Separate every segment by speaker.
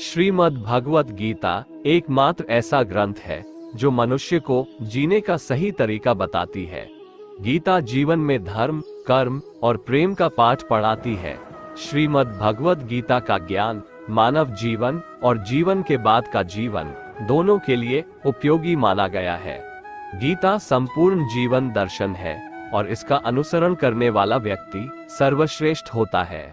Speaker 1: श्रीमद् भगवत गीता एकमात्र ऐसा ग्रंथ है जो मनुष्य को जीने का सही तरीका बताती है। गीता जीवन में धर्म, कर्म और प्रेम का पाठ पढ़ाती है। श्रीमद् भगवत गीता का ज्ञान मानव जीवन और जीवन के बाद का जीवन दोनों के लिए उपयोगी माना गया है। गीता संपूर्ण जीवन दर्शन है और इसका अनुसरण करने वाला व्यक्ति सर्वश्रेष्ठ होता है।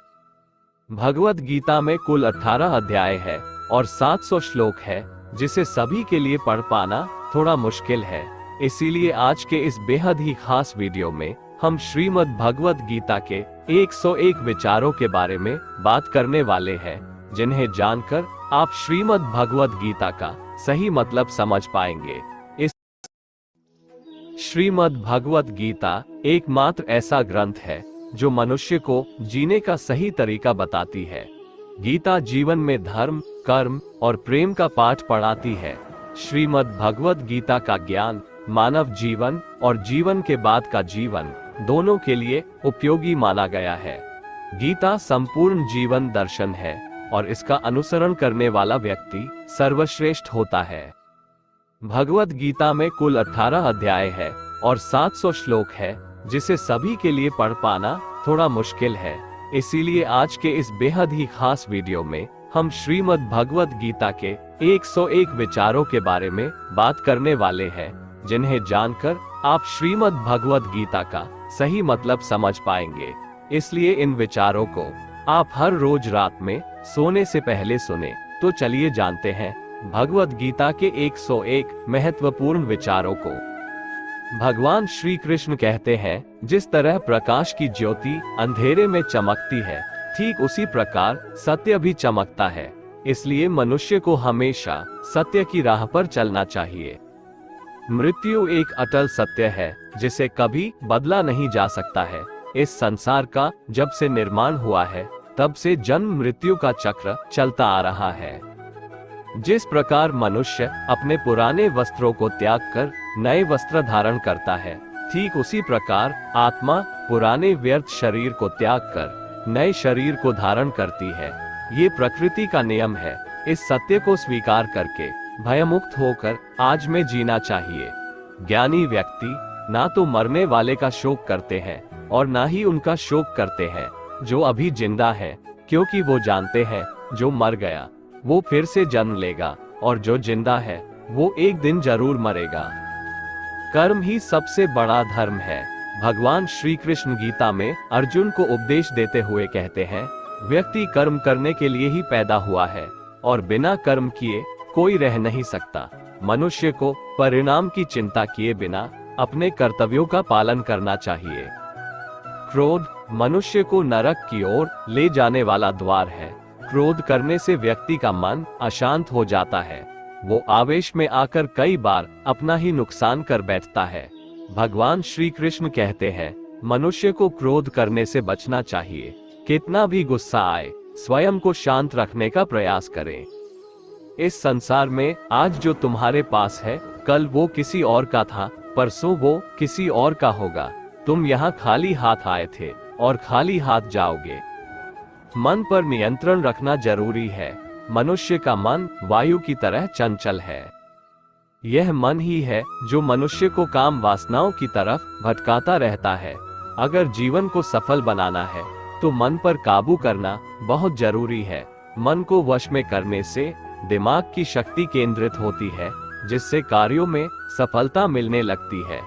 Speaker 1: भगवत गीता में कुल 18 अध्याय है और 700 श्लोक है, जिसे सभी के लिए पढ़ पाना थोड़ा मुश्किल है। इसीलिए आज के इस बेहद ही खास वीडियो में हम श्रीमद् भगवत गीता के 101 विचारों के बारे में बात करने वाले हैं, जिन्हें जानकर आप श्रीमद् भगवत गीता का सही मतलब समझ पाएंगे। इस श्रीमद् भगवत गीता एकमात्र ऐसा ग्रंथ है जो मनुष्य को जीने का सही तरीका बताती है। गीता जीवन में धर्म, कर्म और प्रेम का पाठ पढ़ाती है। श्रीमद् भगवत गीता का ज्ञान मानव जीवन और जीवन के बाद का जीवन दोनों के लिए उपयोगी माना गया है। गीता संपूर्ण जीवन दर्शन है और इसका अनुसरण करने वाला व्यक्ति सर्वश्रेष्ठ होता है। भगवत गीता में कुल 18 अध्याय है और 700 श्लोक है, जिसे सभी के लिए पढ़ पाना थोड़ा मुश्किल है। इसीलिए आज के इस बेहद ही खास वीडियो में हम श्रीमद् भगवत गीता के 101 विचारों के बारे में बात करने वाले हैं, जिन्हें जानकर आप श्रीमद् भगवत गीता का सही मतलब समझ पाएंगे। इसलिए इन विचारों को आप हर रोज रात में सोने से पहले सुने। तो चलिए जानते हैं भगवत गीता के 101 महत्वपूर्ण विचारों को। भगवान श्री कृष्ण कहते हैं, जिस तरह प्रकाश की ज्योति अंधेरे में चमकती है, ठीक उसी प्रकार सत्य भी चमकता है। इसलिए मनुष्य को हमेशा सत्य की राह पर चलना चाहिए। मृत्यु एक अटल सत्य है, जिसे कभी बदला नहीं जा सकता है। इस संसार का जब से निर्माण हुआ है, तब से जन्म मृत्यु का चक्र चलता आ रहा है। जिस प्रकार मनुष्य अपने पुराने वस्त्रों को त्याग कर नए वस्त्र धारण करता है, ठीक उसी प्रकार आत्मा पुराने व्यर्थ शरीर को त्याग कर नए शरीर को धारण करती है। ये प्रकृति का नियम है। इस सत्य को स्वीकार करके भयमुक्त होकर आज में जीना चाहिए। ज्ञानी व्यक्ति ना तो मरने वाले का शोक करते हैं और ना ही उनका शोक करते हैं जो अभी जिंदा है, क्योंकि वो जानते हैं जो मर गया वो फिर से जन्म लेगा और जो जिंदा है वो एक दिन जरूर मरेगा। कर्म ही सबसे बड़ा धर्म है। भगवान श्री कृष्ण गीता में अर्जुन को उपदेश देते हुए कहते हैं, व्यक्ति कर्म करने के लिए ही पैदा हुआ है और बिना कर्म किए कोई रह नहीं सकता। मनुष्य को परिणाम की चिंता किए बिना अपने कर्तव्यों का पालन करना चाहिए। क्रोध मनुष्य को नरक की ओर ले जाने वाला द्वार है। क्रोध करने से व्यक्ति का मन अशांत हो जाता है। वो आवेश में आकर कई बार अपना ही नुकसान कर बैठता है। भगवान श्री कृष्ण कहते हैं, मनुष्य को क्रोध करने से बचना चाहिए। कितना भी गुस्सा आए, स्वयं को शांत रखने का प्रयास करें। इस संसार में आज जो तुम्हारे पास है, कल वो किसी और का था, परसों वो किसी और का होगा। तुम यहाँ खाली हाथ आए थे और खाली हाथ जाओगे। मन पर नियंत्रण रखना जरूरी है। मनुष्य का मन वायु की तरह चंचल है। यह मन ही है जो मनुष्य को काम वासनाओं की तरफ भटकाता रहता है। अगर जीवन को सफल बनाना है तो मन पर काबू करना बहुत जरूरी है। मन को वश में करने से दिमाग की शक्ति केंद्रित होती है, जिससे कार्यों में सफलता मिलने लगती है।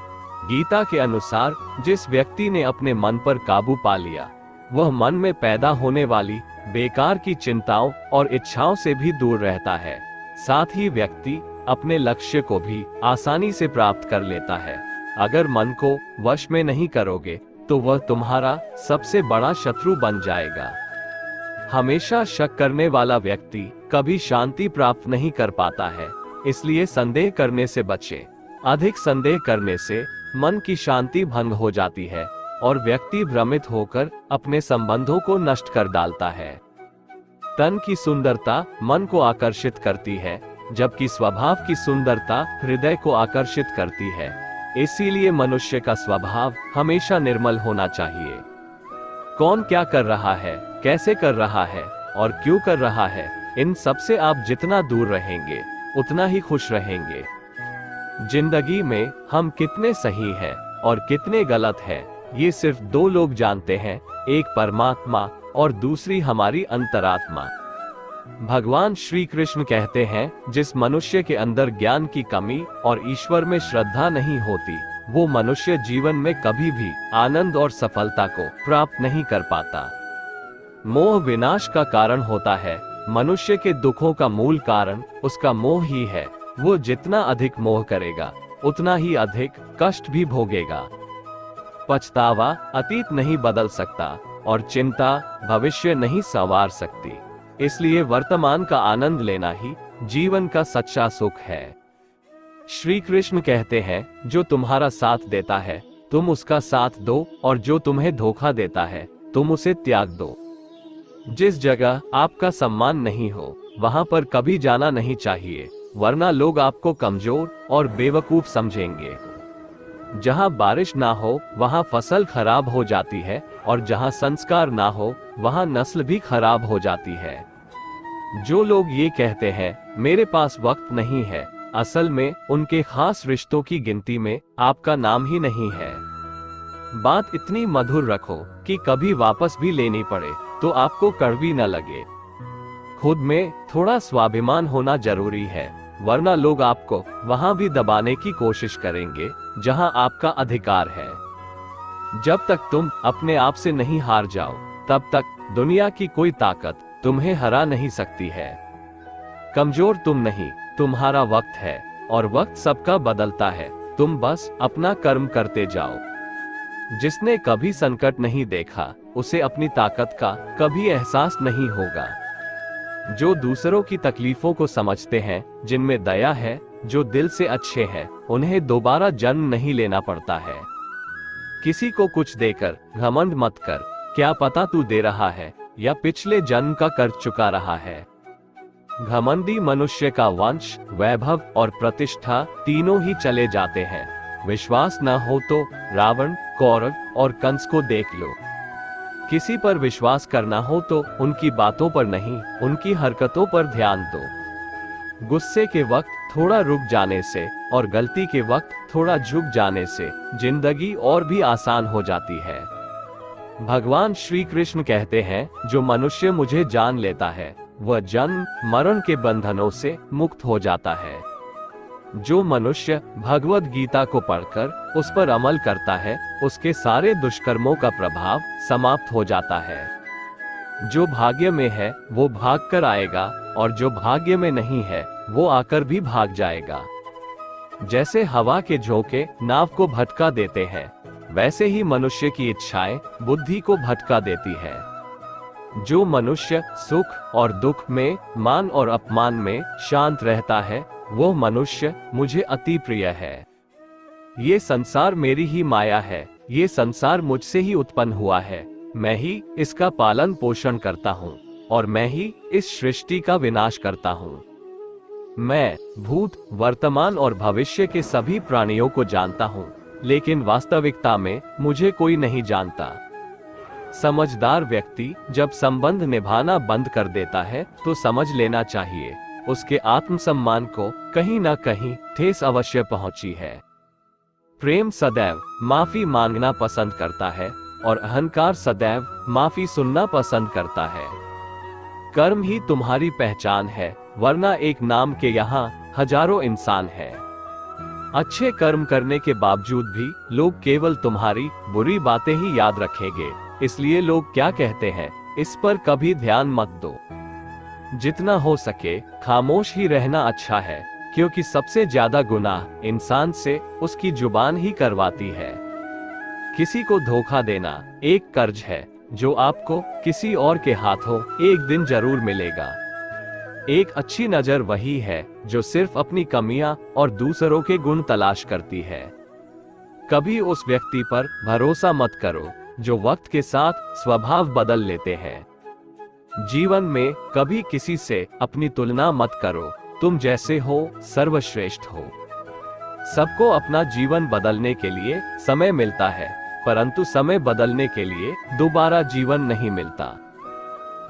Speaker 1: गीता के अनुसार जिस व्यक्ति ने अपने मन पर काबू पा लिया, वह मन में पैदा होने वाली बेकार की चिंताओं और इच्छाओं से भी दूर रहता है। साथ ही व्यक्ति अपने लक्ष्य को भी आसानी से प्राप्त कर लेता है। अगर मन को वश में नहीं करोगे तो वह तुम्हारा सबसे बड़ा शत्रु बन जाएगा। हमेशा शक करने वाला व्यक्ति कभी शांति प्राप्त नहीं कर पाता है। इसलिए संदेह करने से बचें। अधिक संदेह करने से मन की शांति भंग हो जाती है और व्यक्ति भ्रमित होकर अपने संबंधों को नष्ट कर डालता है। तन की सुंदरता मन को आकर्षित करती है, जबकि स्वभाव की सुंदरता हृदय को आकर्षित करती है। इसीलिए मनुष्य का स्वभाव हमेशा निर्मल होना चाहिए। कौन क्या कर रहा है, कैसे कर रहा है और क्यों कर रहा है, इन सब से आप जितना दूर रहेंगे उतना ही खुश रहेंगे। जिंदगी में हम कितने सही हैं और कितने गलत हैं, ये सिर्फ दो लोग जानते हैं, एक परमात्मा और दूसरी हमारी अंतरात्मा। भगवान श्री कृष्ण कहते हैं, जिस मनुष्य के अंदर ज्ञान की कमी और ईश्वर में श्रद्धा नहीं होती, वो मनुष्य जीवन में कभी भी आनंद और सफलता को प्राप्त नहीं कर पाता। मोह विनाश का कारण होता है। मनुष्य के दुखों का मूल कारण उसका मोह ही है। वो जितना अधिक मोह करेगा उतना ही अधिक कष्ट भी भोगेगा। पछतावा अतीत नहीं बदल सकता और चिंता भविष्य नहीं संवार सकती। इसलिए वर्तमान का आनंद लेना ही जीवन का सच्चा सुख है। श्री कृष्ण कहते हैं, जो तुम्हारा साथ देता है तुम उसका साथ दो, और जो तुम्हें धोखा देता है तुम उसे त्याग दो। जिस जगह आपका सम्मान नहीं हो वहां पर कभी जाना नहीं चाहिए, वरना लोग आपको कमजोर और बेवकूफ समझेंगे। जहां बारिश ना हो वहां फसल खराब हो जाती है, और जहां संस्कार ना हो वहां नस्ल भी खराब हो जाती है। जो लोग ये कहते हैं मेरे पास वक्त नहीं है, असल में उनके खास रिश्तों की गिनती में आपका नाम ही नहीं है। बात इतनी मधुर रखो कि कभी वापस भी लेनी पड़े तो आपको कड़वी न लगे। खुद में थोड़ा स्वाभिमान होना जरूरी है, वरना लोग आपको वहां भी दबाने की कोशिश करेंगे जहां आपका अधिकार है। जब तक तुम अपने आप से नहीं हार जाओ तब तक दुनिया की कोई ताकत तुम्हें हरा नहीं सकती है। कमजोर तुम नहीं, तुम्हारा वक्त है, और वक्त सबका बदलता है। तुम बस अपना कर्म करते जाओ। जिसने कभी संकट नहीं देखा उसे अपनी ताकत का कभी एहसास नहीं होगा। जो दूसरों की तकलीफों को समझते हैं, जिनमें दया है, जो दिल से अच्छे हैं, उन्हें दोबारा जन्म नहीं लेना पड़ता है। किसी को कुछ देकर घमंड मत कर, क्या पता तू दे रहा है या पिछले जन्म का कर्ज चुका रहा है। घमंडी मनुष्य का वंश, वैभव और प्रतिष्ठा तीनों ही चले जाते हैं। विश्वास न हो तो रावण, कौरव और कंस को देख लो। किसी पर विश्वास करना हो तो उनकी बातों पर नहीं, उनकी हरकतों पर ध्यान दो। गुस्से के वक्त थोड़ा रुक जाने से और गलती के वक्त थोड़ा झुक जाने से जिंदगी और भी आसान हो जाती है। भगवान श्री कृष्ण कहते हैं, जो मनुष्य मुझे जान लेता है वह जन्म मरण के बंधनों से मुक्त हो जाता है। जो मनुष्य भगवद गीता को पढ़कर उस पर अमल करता है, उसके सारे दुष्कर्मों का प्रभाव समाप्त हो जाता है। जो भाग्य में है वो भाग कर आएगा, और जो भाग्य में नहीं है वो आकर भी भाग जाएगा। जैसे हवा के झोंके नाव को भटका देते हैं, वैसे ही मनुष्य की इच्छाएं बुद्धि को भटका देती है। जो मनुष्य सुख और दुख में, मान और अपमान में शांत रहता है, वो मनुष्य मुझे अति प्रिय है। ये संसार मेरी ही माया है, ये संसार मुझसे ही उत्पन्न हुआ है। मैं ही इसका पालन पोषण करता हूँ और मैं ही इस सृष्टि का विनाश करता हूँ। मैं भूत, वर्तमान और भविष्य के सभी प्राणियों को जानता हूँ, लेकिन वास्तविकता में मुझे कोई नहीं जानता। समझदार व्यक्ति जब संबंध निभाना बंद कर देता है तो समझ लेना चाहिए उसके आत्मसम्मान को कहीं न कहीं ठेस अवश्य पहुंची है। प्रेम सदैव माफी मांगना पसंद करता है और अहंकार सदैव माफी सुनना पसंद करता है। कर्म ही तुम्हारी पहचान है, वरना एक नाम के यहाँ हजारों इंसान हैं। अच्छे कर्म करने के बावजूद भी लोग केवल तुम्हारी बुरी बातें ही याद रखेंगे, इसलिए लोग क्या कहते हैं इस पर कभी ध्यान मत दो। जितना हो सके खामोश ही रहना अच्छा है, क्योंकि सबसे ज्यादा गुनाह इंसान से उसकी जुबान ही करवाती है। किसी को धोखा देना एक कर्ज है जो आपको किसी और के हाथों एक दिन जरूर मिलेगा। एक अच्छी नजर वही है जो सिर्फ अपनी कमियां और दूसरों के गुण तलाश करती है। कभी उस व्यक्ति पर भरोसा मत करो जो वक्त के साथ स्वभाव बदल लेते हैं। जीवन में कभी किसी से अपनी तुलना मत करो, तुम जैसे हो सर्वश्रेष्ठ हो। सबको अपना जीवन बदलने के लिए समय मिलता है, परंतु समय बदलने के लिए दोबारा जीवन नहीं मिलता।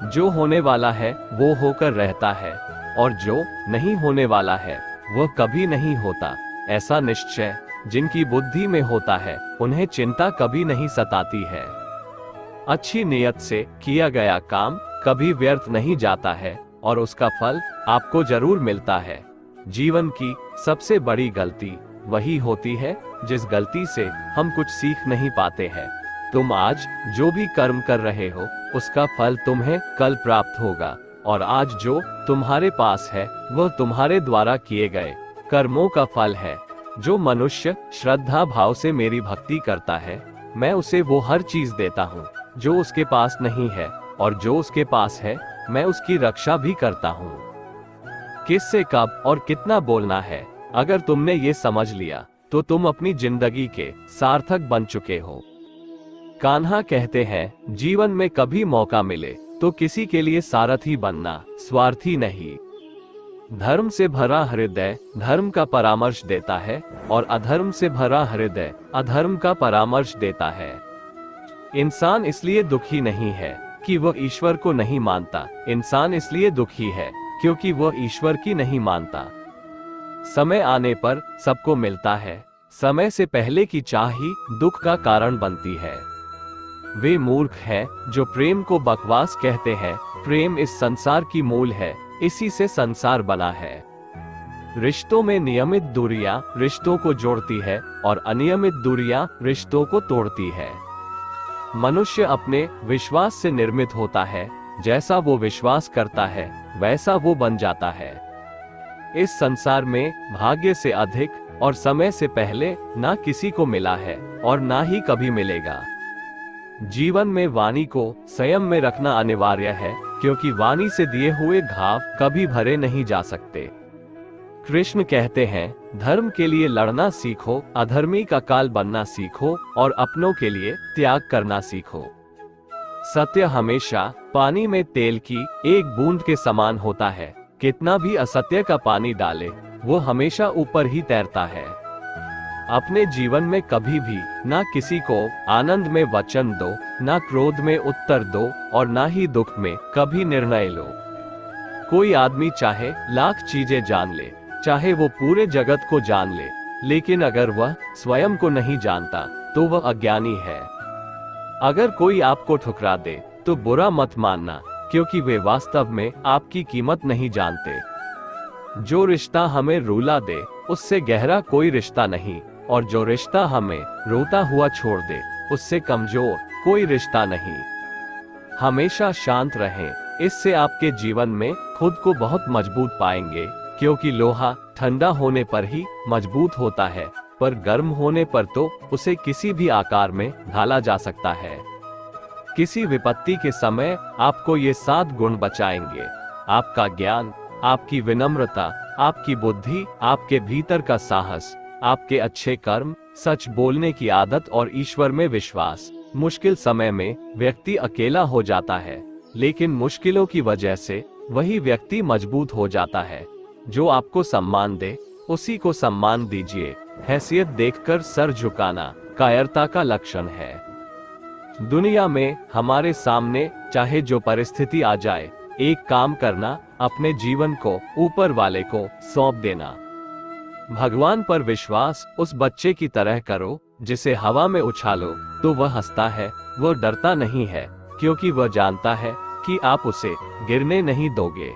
Speaker 1: जो होने वाला है वो होकर रहता है, और जो नहीं होने वाला है वह कभी नहीं होता। ऐसा निश्चय जिनकी बुद्धि में होता है उन्हें चिंता कभी नहीं सताती है। अच्छी नियत से किया गया काम कभी व्यर्थ नहीं जाता है और उसका फल आपको जरूर मिलता है। जीवन की सबसे बड़ी गलती वही होती है जिस गलती से हम कुछ सीख नहीं पाते हैं। तुम आज जो भी कर्म कर रहे हो उसका फल तुम्हें कल प्राप्त होगा, और आज जो तुम्हारे पास है वह तुम्हारे द्वारा किए गए कर्मों का फल है। जो मनुष्य श्रद्धा भाव से मेरी भक्ति करता है मैं उसे वो हर चीज देता हूँ जो उसके पास नहीं है, और जो उसके पास है मैं उसकी रक्षा भी करता हूँ। किससे कब और कितना बोलना है, अगर तुमने ये समझ लिया तो तुम अपनी जिंदगी के सार्थक बन चुके हो। कान्हा कहते हैं, जीवन में कभी मौका मिले तो किसी के लिए सारथी बनना, स्वार्थी नहीं। धर्म से भरा हृदय धर्म का परामर्श देता है, और अधर्म से भरा हृदय अधर्म का परामर्श देता है। इंसान इसलिए दुखी नहीं है कि वह ईश्वर को नहीं मानता, इंसान इसलिए दुखी है क्योंकि वह ईश्वर की नहीं मानता। समय आने पर सबको मिलता है, समय से पहले की चाह ही दुख का कारण बनती है। वे मूर्ख हैं जो प्रेम को बकवास कहते हैं। प्रेम इस संसार की मूल है, इसी से संसार बना है। रिश्तों में नियमित दूरियां रिश्तों को जोड़ती है और अनियमित दूरियां रिश्तों को तोड़ती है। मनुष्य अपने विश्वास से निर्मित होता है, जैसा वो विश्वास करता है वैसा वो बन जाता है। इस संसार में भाग्य से अधिक और समय से पहले ना किसी को मिला है और ना ही कभी मिलेगा। जीवन में वाणी को संयम में रखना अनिवार्य है, क्योंकि वाणी से दिए हुए घाव कभी भरे नहीं जा सकते। कृष्ण कहते हैं, धर्म के लिए लड़ना सीखो, अधर्मी का काल बनना सीखो और अपनों के लिए त्याग करना सीखो। सत्य हमेशा पानी में तेल की एक बूंद के समान होता है। कितना भी असत्य का पानी डाले वो हमेशा ऊपर ही तैरता है। अपने जीवन में कभी भी ना किसी को आनंद में वचन दो, ना क्रोध में उत्तर दो और ना ही दुख में कभी निर्णय लो। कोई आदमी चाहे लाख चीजें जान ले, चाहे वो पूरे जगत को जान ले, लेकिन अगर वह स्वयं को नहीं जानता तो वह अज्ञानी है। अगर कोई आपको ठुकरा दे तो बुरा मत मानना, क्योंकि वे वास्तव में आपकी कीमत नहीं जानते। जो रिश्ता हमें रुला दे उससे गहरा कोई रिश्ता नहीं, और जो रिश्ता हमें रोता हुआ छोड़ दे उससे कमजोर कोई रिश्ता नहीं। हमेशा शांत रहें, इससे आपके जीवन में खुद को बहुत मजबूत पाएंगे, क्योंकि लोहा ठंडा होने पर ही मजबूत होता है, पर गर्म होने पर तो उसे किसी भी आकार में ढाला जा सकता है। किसी विपत्ति के समय आपको ये 7 गुण बचाएंगे: आपका ज्ञान, आपकी विनम्रता, आपकी बुद्धि, आपके भीतर का साहस, आपके अच्छे कर्म, सच बोलने की आदत और ईश्वर में विश्वास। मुश्किल समय में व्यक्ति अकेला हो जाता है, लेकिन मुश्किलों की वजह से वही व्यक्ति मजबूत हो जाता है। जो आपको सम्मान दे उसी को सम्मान दीजिए। हैसियत देखकर सर झुकाना कायरता का लक्षण है। दुनिया में हमारे सामने चाहे जो परिस्थिति आ जाए, एक काम करना, अपने जीवन को ऊपर वाले को सौंप देना। भगवान पर विश्वास उस बच्चे की तरह करो जिसे हवा में उछालो तो वह हंसता है, वह डरता नहीं है, क्योंकि वह जानता है कि आप उसे गिरने नहीं दोगे।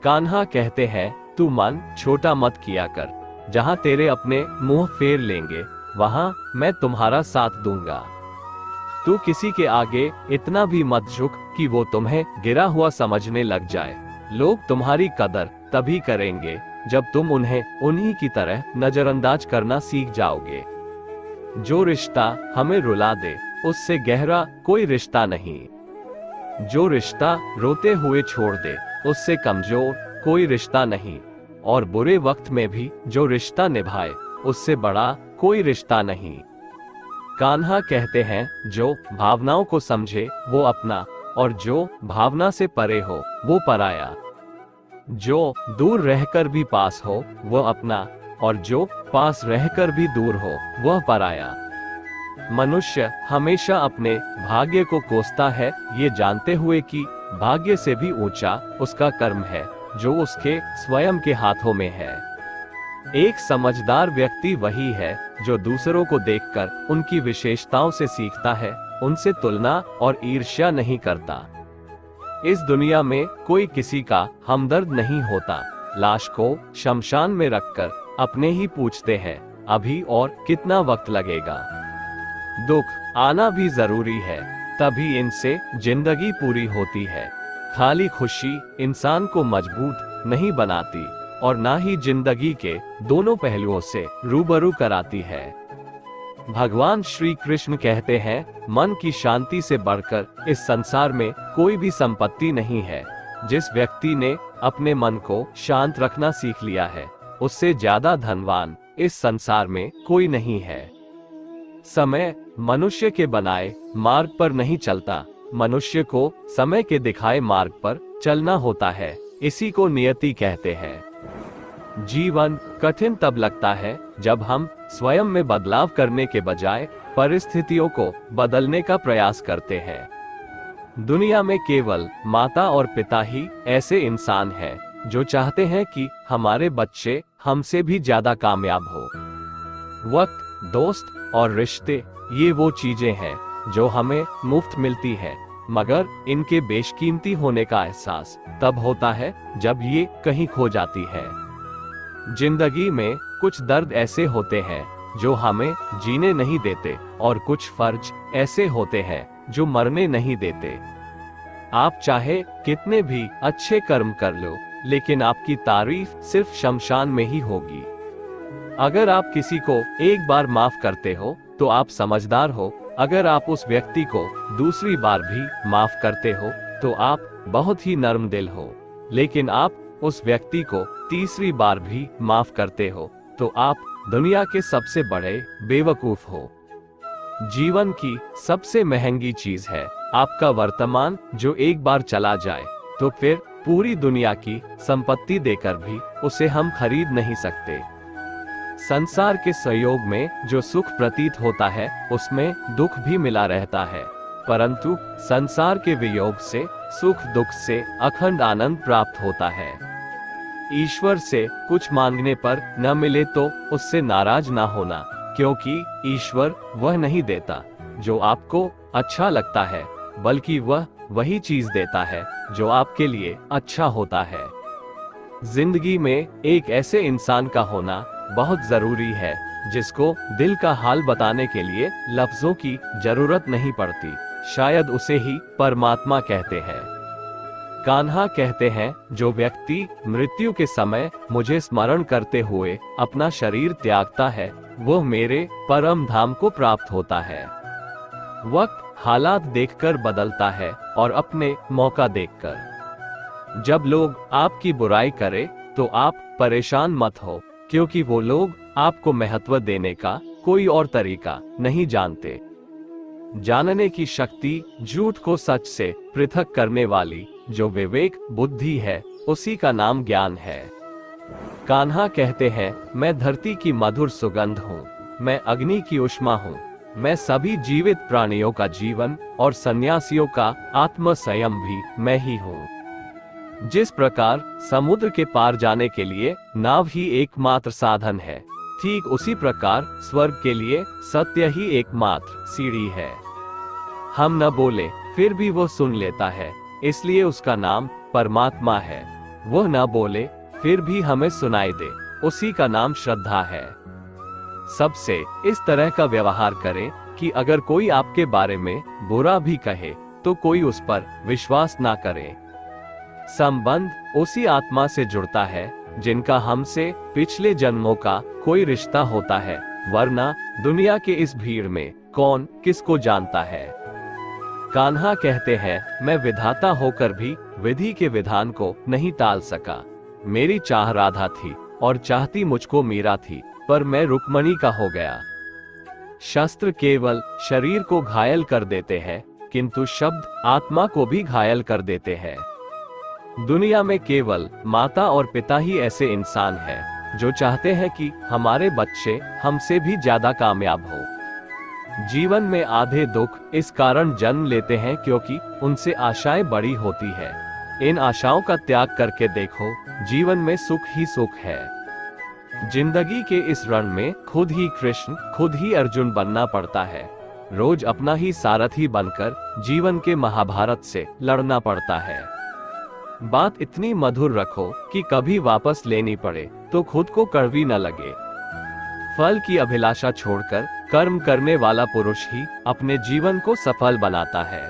Speaker 1: कान्हा कहते हैं, तू मन छोटा मत किया कर, जहां तेरे अपने मुंह फेर लेंगे वहां मैं तुम्हारा साथ दूंगा। तू किसी के आगे इतना भी मत झुक कि वो तुम्हें गिरा हुआ समझने लग जाए। लोग तुम्हारी कदर तभी करेंगे जब तुम उन्हें उन्हीं की तरह नजरअंदाज करना सीख जाओगे। जो रिश्ता हमें रुला दे उससे गहरा कोई रिश्ता नहीं। जो रिश्ता रोते हुए छोड़ दे उससे कमजोर कोई रिश्ता नहीं, और बुरे वक्त में भी जो रिश्ता निभाए उससे बड़ा कोई रिश्ता नहीं। कान्हा कहते हैं, जो भावनाओं को समझे वो अपना, और जो भावना से परे हो वो पराया। जो दूर रहकर भी पास हो वह अपना, और जो पास रहकर भी दूर हो वह पराया। मनुष्य हमेशा अपने भाग्य को कोसता है, ये जानते हुए कि भाग्य से भी ऊंचा उसका कर्म है जो उसके स्वयं के हाथों में है। एक समझदार व्यक्ति वही है जो दूसरों को देखकर उनकी विशेषताओं से सीखता है, उनसे तुलना और ईर्ष्या नहीं करता। इस दुनिया में कोई किसी का हमदर्द नहीं होता। लाश को शमशान में रखकर अपने ही पूछते हैं, अभी और कितना वक्त लगेगा। दुख आना भी जरूरी है, तभी इनसे जिंदगी पूरी होती है। खाली खुशी इंसान को मजबूत नहीं बनाती और ना ही जिंदगी के दोनों पहलुओं से रूबरू कराती है। भगवान श्री कृष्ण कहते हैं, मन की शांति से बढ़कर इस संसार में कोई भी संपत्ति नहीं है। जिस व्यक्ति ने अपने मन को शांत रखना सीख लिया है, उससे ज्यादा धनवान इस संसार में कोई नहीं है। समय मनुष्य के बनाए मार्ग पर नहीं चलता, मनुष्य को समय के दिखाए मार्ग पर चलना होता है। इसी को नियति कहते हैं। जीवन कठिन तब लगता है जब हम स्वयं में बदलाव करने के बजाय परिस्थितियों को बदलने का प्रयास करते हैं। दुनिया में केवल माता और पिता ही ऐसे इंसान हैं जो चाहते हैं कि हमारे बच्चे हमसे भी ज्यादा कामयाब हो। वक्त, दोस्त और रिश्ते ये वो चीजें हैं जो हमें मुफ्त मिलती हैं, मगर इनके बेशकीमती होने का एहसास तब होता है जब ये कहीं खो जाती है। जिंदगी में कुछ दर्द ऐसे होते हैं जो हमें जीने नहीं देते और कुछ फर्ज ऐसे होते हैं जो मरने नहीं देते। आप चाहे कितने भी अच्छे कर्म कर लो, लेकिन आपकी तारीफ सिर्फ शमशान में ही होगी। अगर आप किसी को एक बार माफ करते हो तो आप समझदार हो। अगर आप उस व्यक्ति को दूसरी बार भी माफ करते हो तो आप बहुत ही नर्म दिल हो। लेकिन आप उस व्यक्ति को तीसरी बार भी माफ करते हो तो आप दुनिया के सबसे बड़े बेवकूफ हो। जीवन की सबसे महंगी चीज है आपका वर्तमान, जो एक बार चला जाए तो फिर पूरी दुनिया की संपत्ति देकर भी उसे हम खरीद नहीं सकते। संसार के सहयोग में जो सुख प्रतीत होता है उसमें दुख भी मिला रहता है, परंतु संसार के वियोग से सुख दुख से अखंड आनंद प्राप्त होता है। ईश्वर से कुछ मांगने पर न मिले तो उससे नाराज ना होना, क्योंकि ईश्वर वह नहीं देता जो आपको अच्छा लगता है, बल्कि वह वही चीज देता है जो आपके लिए अच्छा होता है। जिंदगी में एक ऐसे इंसान का होना बहुत जरूरी है जिसको दिल का हाल बताने के लिए लफ्जों की जरूरत नहीं पड़ती। शायद उसे ही परमात्मा कहते हैं। कान्हा कहते हैं, जो व्यक्ति मृत्यु के समय मुझे स्मरण करते हुए अपना शरीर त्यागता है, वो मेरे परम धाम को प्राप्त होता है। वक्त हालात देखकर बदलता है और अपने मौका देखकर। जब लोग आपकी बुराई करें तो आप परेशान मत हो, क्योंकि वो लोग आपको महत्व देने का कोई और तरीका नहीं जानते। जानने की शक्ति झूठ को सच से पृथक करने वाली जो विवेक बुद्धि है, उसी का नाम ज्ञान है। कान्हा कहते हैं, मैं धरती की मधुर सुगंध हूँ, मैं अग्नि की उष्मा हूँ, मैं सभी जीवित प्राणियों का जीवन और सन्यासियों का आत्म संयम भी मैं ही हूँ। जिस प्रकार समुद्र के पार जाने के लिए नाव ही एकमात्र साधन है, ठीक उसी प्रकार स्वर्ग के लिए सत्य ही एकमात्र सीढ़ी है। हम न बोले फिर भी वो सुन लेता है, इसलिए उसका नाम परमात्मा है। वह न बोले फिर भी हमें सुनाई दे, उसी का नाम श्रद्धा है। सबसे इस तरह का व्यवहार करें कि अगर कोई आपके बारे में बुरा भी कहे तो कोई उस पर विश्वास ना करे। संबंध उसी आत्मा से जुड़ता है जिनका हमसे पिछले जन्मों का कोई रिश्ता होता है, वरना दुनिया के इस भीड़ में कौन किसको जानता है। कान्हा कहते हैं, मैं विधाता होकर भी विधि के विधान को नहीं टाल सका। मेरी चाह राधा थी और चाहती मुझको मीरा थी, पर मैं रुक्मणी का हो गया। शस्त्र केवल शरीर को घायल कर देते हैं, किंतु शब्द आत्मा को भी घायल कर देते हैं। दुनिया में केवल माता और पिता ही ऐसे इंसान हैं जो चाहते हैं कि हमारे बच्चे हमसे भी ज्यादा कामयाब हो। जीवन में आधे दुख इस कारण जन्म लेते हैं क्योंकि उनसे आशाएं बड़ी होती है। इन आशाओं का त्याग करके देखो, जीवन में सुख ही सुख है। जिंदगी के इस रण में खुद ही कृष्ण, खुद ही अर्जुन बनना पड़ता है। रोज अपना ही सारथी बनकर जीवन के महाभारत से लड़ना पड़ता है। बात इतनी मधुर रखो कि कभी वापस लेनी पड़े तो खुद को कड़वी न लगे। फल की अभिलाषा छोड़कर कर्म करने वाला पुरुष ही अपने जीवन को सफल बनाता है।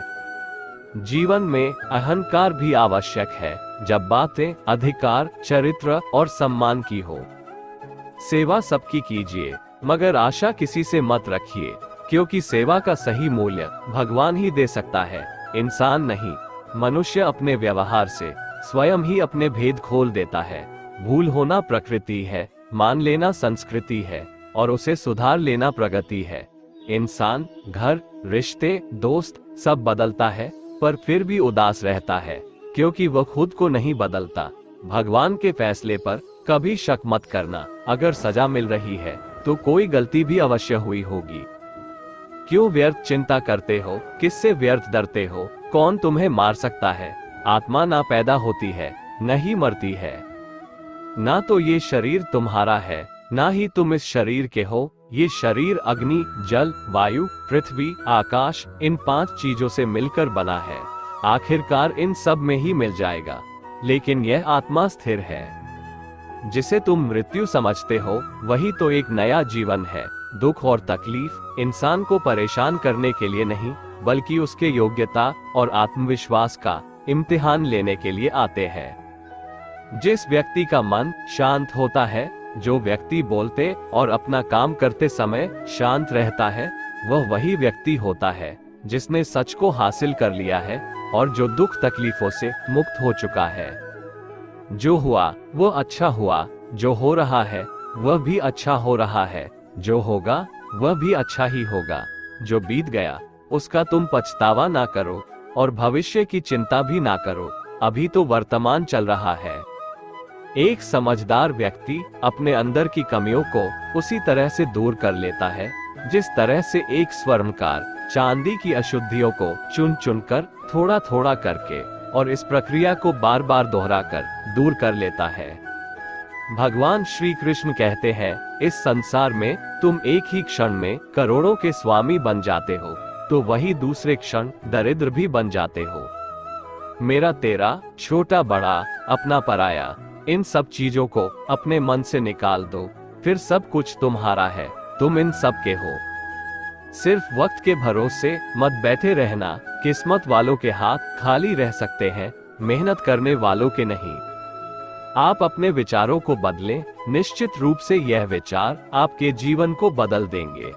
Speaker 1: जीवन में अहंकार भी आवश्यक है जब बातें अधिकार, चरित्र और सम्मान की हो। सेवा सबकी कीजिए, मगर आशा किसी से मत रखिए, क्योंकि सेवा का सही मूल्य भगवान ही दे सकता है, इंसान नहीं। मनुष्य अपने व्यवहार से स्वयं ही अपने भेद खोल देता है। भूल होना प्रकृति है, मान लेना संस्कृति है और उसे सुधार लेना प्रगति है। इंसान घर, रिश्ते, दोस्त सब बदलता है पर फिर भी उदास रहता है क्योंकि वह खुद को नहीं बदलता। भगवान के फैसले पर कभी शक मत करना। अगर सजा मिल रही है तो कोई गलती भी अवश्य हुई होगी। क्यों व्यर्थ चिंता करते हो? किससे व्यर्थ डरते हो? कौन तुम्हें मार सकता है? आत्मा ना पैदा होती है, न ही मरती है। ना तो ये शरीर तुम्हारा है, ना ही तुम इस शरीर के हो। ये शरीर अग्नि, जल, वायु, पृथ्वी, आकाश इन 5 चीजों से मिलकर बना है। आखिरकार इन सब में ही मिल जाएगा, लेकिन यह आत्मा स्थिर है। जिसे तुम मृत्यु समझते हो वही तो एक नया जीवन है। दुख और तकलीफ इंसान को परेशान करने के लिए नहीं, बल्कि उसके योग्यता और आत्मविश्वास का इम्तिहान लेने के लिए आते हैं। जिस व्यक्ति का मन शांत होता है, जो व्यक्ति बोलते और अपना काम करते समय शांत रहता है, वह वही व्यक्ति होता है जिसने सच को हासिल कर लिया है और जो दुख तकलीफों से मुक्त हो चुका है। जो हुआ वो अच्छा हुआ, जो हो रहा है वह भी अच्छा हो रहा है, जो होगा वह भी अच्छा ही होगा। जो बीत गया उसका तुम पछतावा ना करो और भविष्य की चिंता भी ना करो। अभी तो वर्तमान चल रहा है। एक समझदार व्यक्ति अपने अंदर की कमियों को उसी तरह से दूर कर लेता है जिस तरह से एक स्वर्णकार चांदी की अशुद्धियों को चुन चुनकर थोड़ा थोड़ा करके और इस प्रक्रिया को बार बार दोहराकर दूर कर लेता है। भगवान श्री कृष्ण कहते हैं, इस संसार में तुम एक ही क्षण में करोड़ों के स्वामी बन जाते हो तो वही दूसरे क्षण दरिद्र भी बन जाते हो। मेरा तेरा, छोटा बड़ा, अपना पराया, इन सब चीजों को अपने मन से निकाल दो, फिर सब कुछ तुम्हारा है, तुम इन सब के हो। सिर्फ वक्त के भरोसे मत बैठे रहना। किस्मत वालों के हाथ खाली रह सकते हैं, मेहनत करने वालों के नहीं। आप अपने विचारों को बदलें, निश्चित रूप से यह विचार आपके जीवन को बदल देंगे।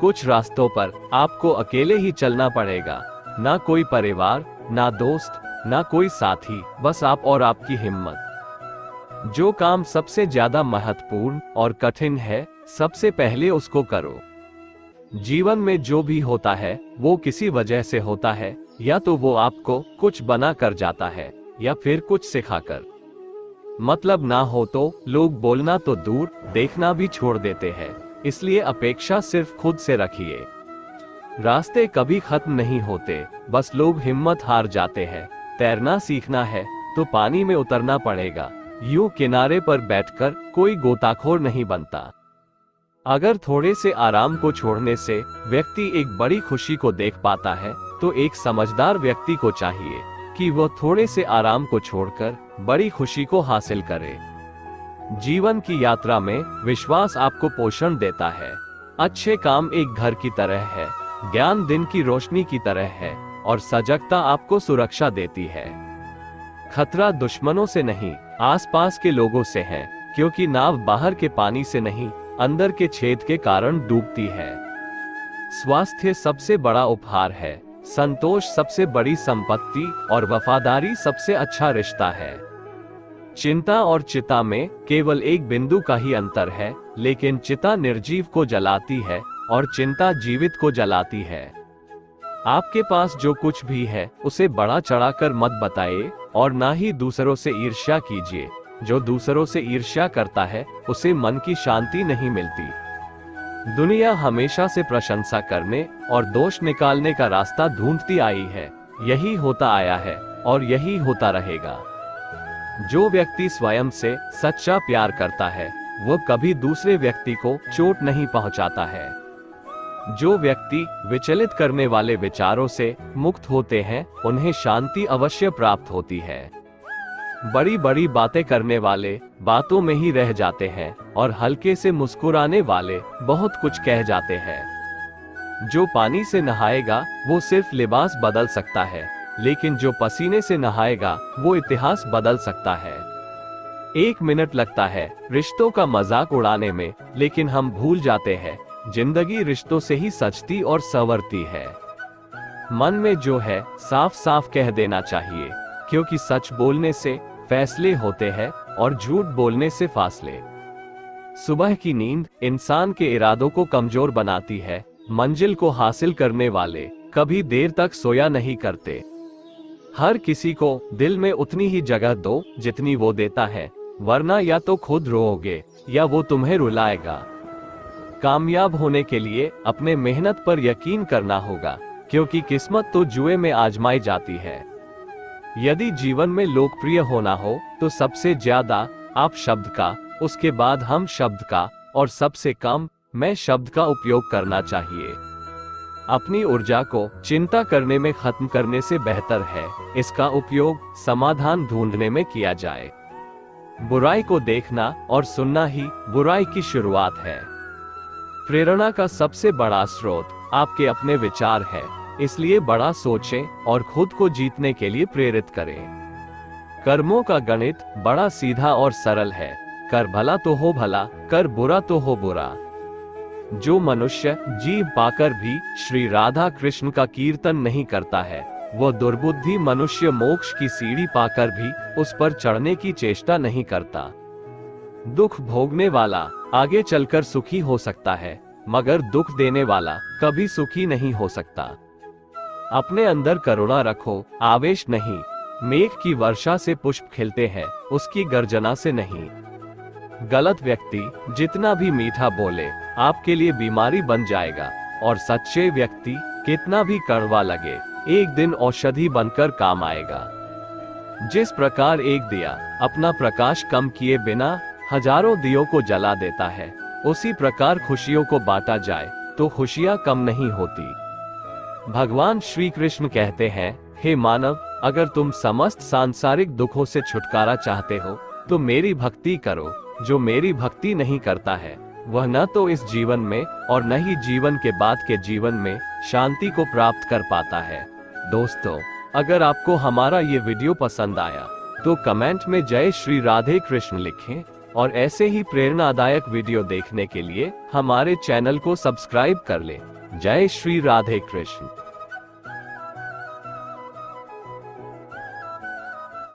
Speaker 1: कुछ रास्तों पर आपको अकेले ही चलना पड़ेगा, ना कोई परिवार, ना दोस्त, ना कोई साथी, बस आप और आपकी हिम्मत। जो काम सबसे ज्यादा महत्वपूर्ण और कठिन है, सबसे पहले उसको करो। जीवन में जो भी होता है वो किसी वजह से होता है, या तो वो आपको कुछ बना कर जाता है या फिर कुछ सिखाकर। मतलब ना हो तो लोग बोलना तो दूर, देखना भी छोड़ देते हैं। इसलिए अपेक्षा सिर्फ खुद से रखिए। रास्ते कभी खत्म नहीं होते, बस लोग हिम्मत हार जाते हैं। तैरना सीखना है तो पानी में उतरना पड़ेगा, यूं किनारे पर बैठकर कोई गोताखोर नहीं बनता। अगर थोड़े से आराम को छोड़ने से व्यक्ति एक बड़ी खुशी को देख पाता है, तो एक समझदार व्यक्ति को चाहिए कि वह थोड़े से आराम को छोड़कर बड़ी खुशी को हासिल करे। जीवन की यात्रा में विश्वास आपको पोषण देता है। अच्छे काम एक घर की तरह है, ज्ञान दिन की रोशनी की तरह है और सजगता आपको सुरक्षा देती है। खतरा दुश्मनों से नहीं, आसपास के लोगों से है, क्योंकि नाव बाहर के पानी से नहीं, अंदर के छेद के कारण डूबती है। स्वास्थ्य सबसे बड़ा उपहार है, संतोष सबसे बड़ी संपत्ति और वफादारी सबसे अच्छा रिश्ता है। चिंता और चिता में केवल एक बिंदु का ही अंतर है, लेकिन चिता निर्जीव को जलाती है और चिंता जीवित को जलाती है। आपके पास जो कुछ भी है उसे बड़ा चढ़ाकर मत बताइए और ना ही दूसरों से ईर्ष्या कीजिए। जो दूसरों से ईर्ष्या करता है उसे मन की शांति नहीं मिलती। दुनिया हमेशा से प्रशंसा करने और दोष निकालने का रास्ता ढूंढती आई है। यही होता आया है और यही होता रहेगा। जो व्यक्ति स्वयं से सच्चा प्यार करता है वो कभी दूसरे व्यक्ति को चोट नहीं पहुंचाता है। जो व्यक्ति विचलित करने वाले विचारों से मुक्त होते हैं उन्हें शांति अवश्य प्राप्त होती है। बड़ी बड़ी बातें करने वाले बातों में ही रह जाते हैं और हल्के से मुस्कुराने वाले बहुत कुछ कह जाते हैं। जो पानी से नहाएगा वो सिर्फ लिबास बदल सकता है, लेकिन जो पसीने से नहाएगा वो इतिहास बदल सकता है। 1 मिनट लगता है रिश्तों का मजाक उड़ाने में, लेकिन हम भूल जाते हैं जिंदगी रिश्तों से ही सजती और संवरती है। मन में जो है साफ साफ कह देना चाहिए, क्योंकि सच बोलने से फैसले होते हैं और झूठ बोलने से फासले। सुबह की नींद इंसान के इरादों को कमजोर बनाती है। मंजिल को हासिल करने वाले कभी देर तक सोया नहीं करते। हर किसी को दिल में उतनी ही जगह दो जितनी वो देता है, वरना या तो खुद रोओगे या वो तुम्हें रुलाएगा। कामयाब होने के लिए अपने मेहनत पर यकीन करना होगा, क्योंकि किस्मत तो जुए में आजमाई जाती है। यदि जीवन में लोकप्रिय होना हो तो सबसे ज्यादा आप शब्द का, उसके बाद हम शब्द का और सबसे कम मैं शब्द का उपयोग करना चाहिए। अपनी ऊर्जा को चिंता करने में खत्म करने से बेहतर है इसका उपयोग समाधान ढूंढने में किया जाए। बुराई को देखना और सुनना ही बुराई की शुरुआत है। प्रेरणा का सबसे बड़ा स्रोत आपके अपने विचार है, इसलिए बड़ा सोचें और खुद को जीतने के लिए प्रेरित करें। कर्मों का गणित बड़ा सीधा और सरल है। कर भला तो हो भला, कर बुरा तो हो बुरा। जो मनुष्य जीव पाकर भी श्री राधा कृष्ण का कीर्तन नहीं करता है, वो दुर्बुद्धि मनुष्य मोक्ष की सीढ़ी पाकर भी उस पर चढ़ने की चेष्टा नहीं करता। दुख भोगने वाला आगे चलकर सुखी हो सकता है, मगर दुख देने वाला कभी सुखी नहीं हो सकता। अपने अंदर करुणा रखो, आवेश नहीं। मेघ की वर्षा से पुष्प खिलते हैं, उसकी गर्जना से नहीं। गलत व्यक्ति जितना भी मीठा बोले आपके लिए बीमारी बन जाएगा, और सच्चे व्यक्ति कितना भी कड़वा लगे एक दिन औषधि बनकर काम आएगा। जिस प्रकार एक दिया अपना प्रकाश कम किए बिना हजारों दियों को जला देता है, उसी प्रकार खुशियों को बांटा जाए तो खुशियां कम नहीं होती। भगवान श्री कृष्ण कहते हैं, हे मानव, अगर तुम समस्त सांसारिक दुखों से छुटकारा चाहते हो तो मेरी भक्ति करो। जो मेरी भक्ति नहीं करता है वह न तो इस जीवन में और न ही जीवन के बाद के जीवन में शांति को प्राप्त कर पाता है। दोस्तों, अगर आपको हमारा ये वीडियो पसंद आया तो कमेंट में जय श्री राधे कृष्ण लिखें, और ऐसे ही प्रेरणादायक वीडियो देखने के लिए हमारे चैनल को सब्सक्राइब कर लें। जय श्री राधे कृष्ण।